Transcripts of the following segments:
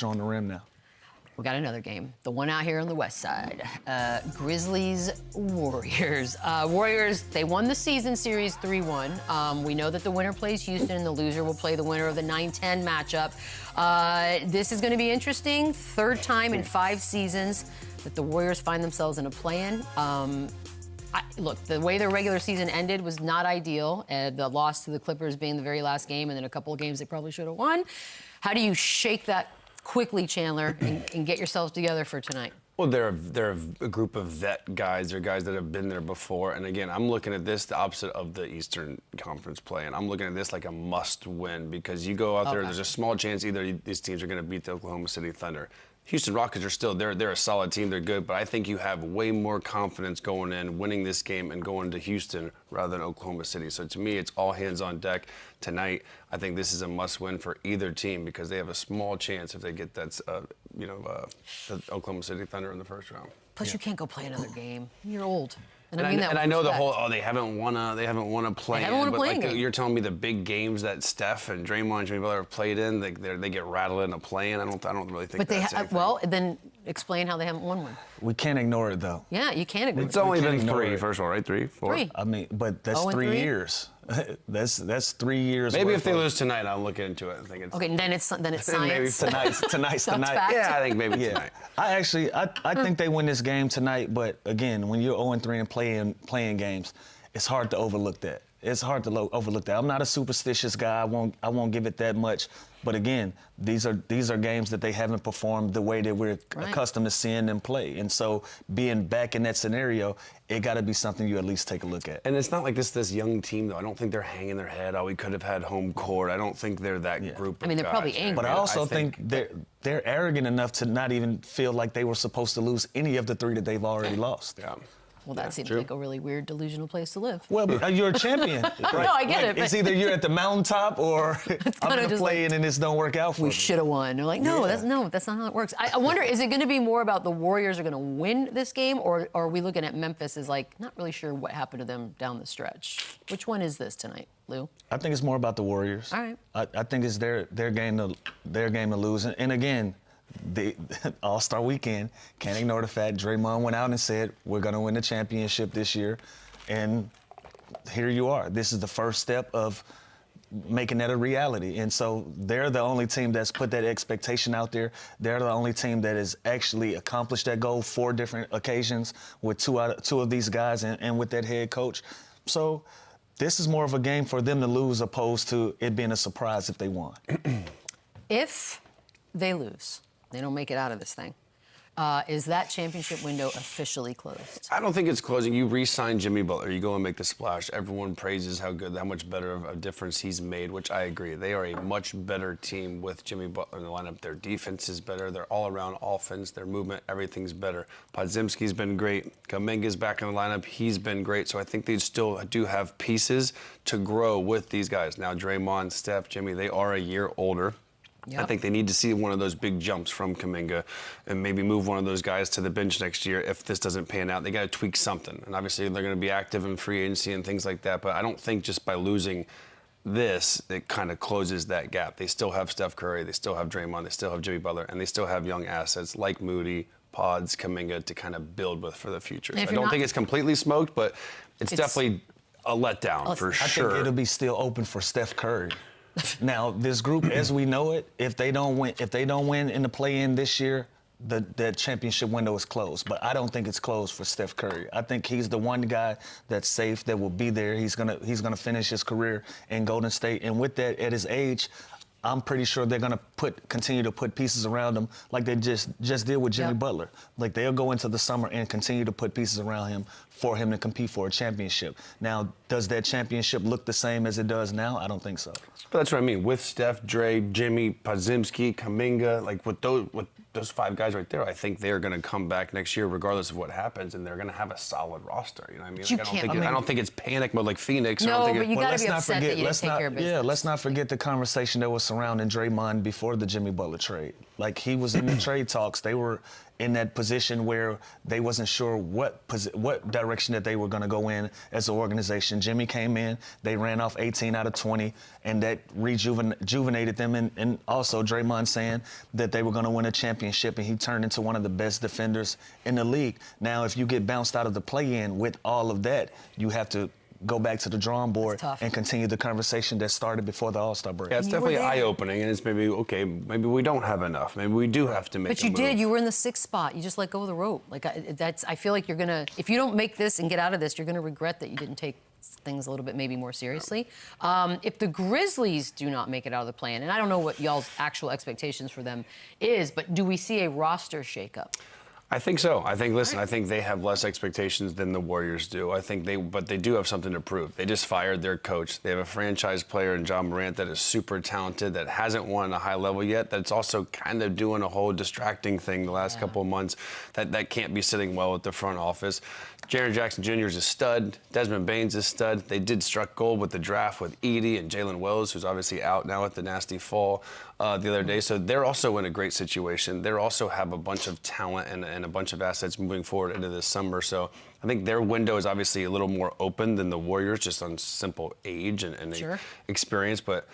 on the rim now. We got another game, the one out here on the west side. Grizzlies, Warriors. Warriors, they won the season series 3-1. We know that the winner plays Houston and the loser will play the winner of the 9-10 matchup. This is going to be interesting. Third time in 5 seasons that the Warriors find themselves in a play-in. Look, the way their regular season ended was not ideal. The loss to the Clippers being the very last game and then a couple of games they probably should have won. How do you shake that quickly, Chandler, and get yourselves together for tonight? Well, they're a group of vet guys. They're guys that have been there before. And again, I'm looking at this the opposite of the Eastern Conference play. And I'm looking at this like a must-win because you go out there, there's a small chance either these teams are going to beat the Oklahoma City Thunder. Houston Rockets are still, they're a solid team, they're good, but I think you have way more confidence going in, winning this game and going to Houston rather than Oklahoma City. So to me, it's all hands on deck tonight. I think this is a must-win for either team because they have a small chance if they get that, the Oklahoma City Thunder in the first round. Plus, you can't go play another game. You're old. And I know the whole they haven't won a play-in, but like you're telling me the big games that Steph and Draymond and Jimmy Butler have played in, they get rattled in a play-in. I don't really think. But that's well, then explain how they haven't won one. We can't ignore it though. Yeah, you can't ignore it. It's only been 3, first of all, right? 3, 4. 3. I mean, but that's 3 years. that's 3 years. Maybe if they lose tonight, I'll look into it and think it's okay. Then it's science. Maybe tonight's the night. Yeah, I think maybe tonight. I think they win this game tonight. But again, when you're 0-3 and playing games, it's hard to overlook that. It's hard to overlook that. I'm not a superstitious guy. I won't give it that much. But again, these are games that they haven't performed the way that we're accustomed to seeing them play. And so being back in that scenario, it got to be something you at least take a look at. And it's not like this young team, though. I don't think they're hanging their head. Oh, we could have had home court. I don't think they're that group of I mean, they're guys, probably angry. But I also think they're arrogant enough to not even feel like they were supposed to lose any of the 3 that they've already lost. Yeah. Well, that seems like a really weird, delusional place to live. Well, you're a champion. Right? No, I get it. It's either you're at the mountaintop or I'm going to play in and this don't work out for me. We should have won. They're like, no, that's not how it works. I wonder, is it going to be more about the Warriors are going to win this game, or are we looking at Memphis as like not really sure what happened to them down the stretch? Which one is this tonight, Lou? I think it's more about the Warriors. All right. I think it's their game to lose. And again, the All-Star weekend, can't ignore the fact Draymond went out and said, we're going to win the championship this year. And here you are. This is the first step of making that a reality. And so they're the only team that's put that expectation out there. They're the only team that has actually accomplished that goal 4 different occasions with two of these guys and with that head coach. So this is more of a game for them to lose opposed to it being a surprise if they won. If they lose, they don't make it out of this thing. Is that championship window officially closed? I don't think it's closing. You re-sign Jimmy Butler. You go and make the splash. Everyone praises how much better of a difference he's made, which I agree. They are a much better team with Jimmy Butler in the lineup. Their defense is better. Their all-around offense, their movement, everything's better. Podziemski's been great. Kuminga's back in the lineup. He's been great. So I think they still do have pieces to grow with these guys. Now, Draymond, Steph, Jimmy, they are a year older. Yep. I think they need to see one of those big jumps from Kuminga and maybe move one of those guys to the bench next year if this doesn't pan out. They got to tweak something. And obviously they're going to be active in free agency and things like that. But I don't think just by losing this, it kind of closes that gap. They still have Steph Curry. They still have Draymond. They still have Jimmy Butler. And they still have young assets like Moody, Pods, Kuminga to kind of build with for the future. So I don't think it's completely smoked, but it's definitely a letdown for sure. I think it'll be still open for Steph Curry. Now, this group, as we know it, if they don't win in the play-in this year, the championship window is closed. But I don't think it's closed for Steph Curry. I think he's the one guy that's safe, that will be there. He's gonna finish his career in Golden State, and with that, at his age, I'm pretty sure they're going to continue to put pieces around him like they just did with Jimmy Butler. Like they'll go into the summer and continue to put pieces around him for him to compete for a championship. Now, does that championship look the same as it does now? I don't think so. But that's what I mean. With Steph, Dre, Jimmy, Podziemski, Kuminga, like with those 5 guys right there, I think they're going to come back next year regardless of what happens, and they're going to have a solid roster. You know what I mean? Like, I don't think it's panic mode like Phoenix. No, but you got to be upset that you didn't take care of business. Yeah, let's not forget the conversation that was surrounding Draymond before the Jimmy Butler trade. Like, he was in the trade talks. They were in that position where they wasn't sure what direction that they were going to go in as an organization. Jimmy came in, they ran off 18 out of 20, and that rejuvenated them. And also Draymond saying that they were going to win a championship, and he turned into one of the best defenders in the league. Now, if you get bounced out of the play-in with all of that, you have to go back to the drawing board and continue the conversation that started before the All-Star break. Yeah, it's definitely eye-opening, and it's maybe, okay, maybe we don't have enough. Maybe we do have to make But you did. You were in the 6th spot. You just let go of the rope. Like, I feel like you're going to, if you don't make this and get out of this, you're going to regret that you didn't take things a little bit maybe more seriously. If the Grizzlies do not make it out of the play-in, and I don't know what y'all's actual expectations for them is, but do we see a roster shakeup? I think so. I think, listen, I think they have less expectations than the Warriors do. But they do have something to prove. They just fired their coach. They have a franchise player in John Morant that is super talented, that hasn't won at a high level yet, that's also kind of doing a whole distracting thing the last couple of months that can't be sitting well with the front office. Jaren Jackson Jr. is a stud. Desmond Bane's a stud. They did struck gold with the draft with Edey and Jalen Wells, who's obviously out now with the nasty fall the other day. So they're also in a great situation. They also have a bunch of talent and a bunch of assets moving forward into this summer. So I think their window is obviously a little more open than the Warriors, just on simple age and experience. But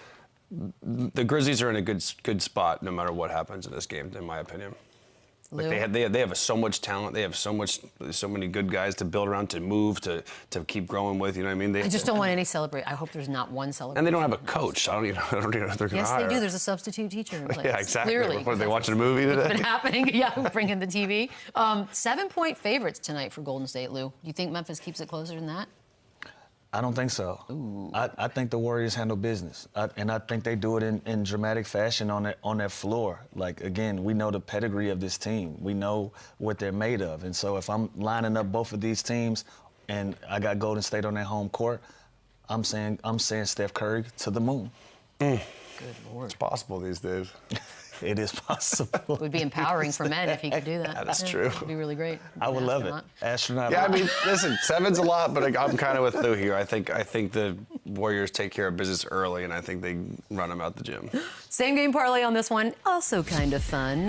the Grizzlies are in a good spot no matter what happens in this game, in my opinion. Like they have so much talent. They have so many good guys to build around, to move, to keep growing with. You know what I mean? I just don't want any celebration. I hope there's not one celebration. And they don't have a coach. I don't even know if they're going to hire. Yes, they do. There's a substitute teacher in place. Yeah, exactly. Clearly. What, are they watching a movie today? It's been happening. Yeah, bringing the TV. 7-point favorites tonight for Golden State, Lou. You think Memphis keeps it closer than that? I don't think so. I think the Warriors handle business, and I think they do it in dramatic fashion on their floor. Like, again, we know the pedigree of this team. We know what they're made of, and so if I'm lining up both of these teams, and I got Golden State on their home court, I'm saying Steph Curry to the moon. Good Lord. It's possible these days. It is possible. It would be empowering for men if he could do that. That's true. It would be really great. I would love it. Astronaut. Yeah, I mean, listen, 7's a lot, but I'm kind of with Lou here. I think the Warriors take care of business early, and I think they run them out the gym. Same game parlay on this one. Also kind of fun.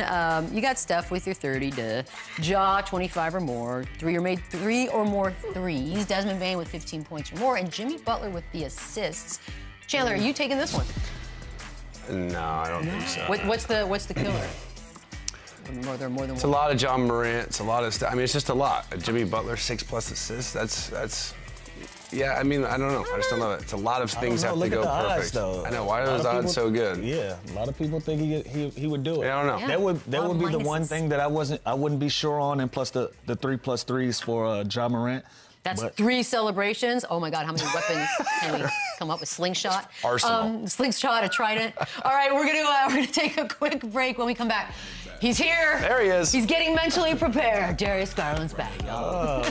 You got Steph with your 30 to Ja 25 or more. Made 3 or more threes. Desmond Bane with 15 points or more, and Jimmy Butler with the assists. Chandler, are you taking this one? No, I don't think so. What's the killer? There are more than it's one. A lot of John Morant. It's a lot of stuff. I mean, it's just a lot. Jimmy Butler, 6+ assists. That's. Yeah, I mean, I don't know. I just don't know. It's a lot of things have to go perfect. Odds, though. I know. Why are those odds so good? Yeah, a lot of people think he would do it. Yeah, I don't know. Yeah. That would be the one thing that I wouldn't be sure on, and plus the 3+3s for John Morant. That's 3 celebrations. Oh my God, how many weapons can we come up with? Slingshot, arsenal, slingshot, a trident. All right, we're gonna take a quick break. When we come back, he's here. There he is. He's getting mentally prepared. Darius Garland's back. Oh,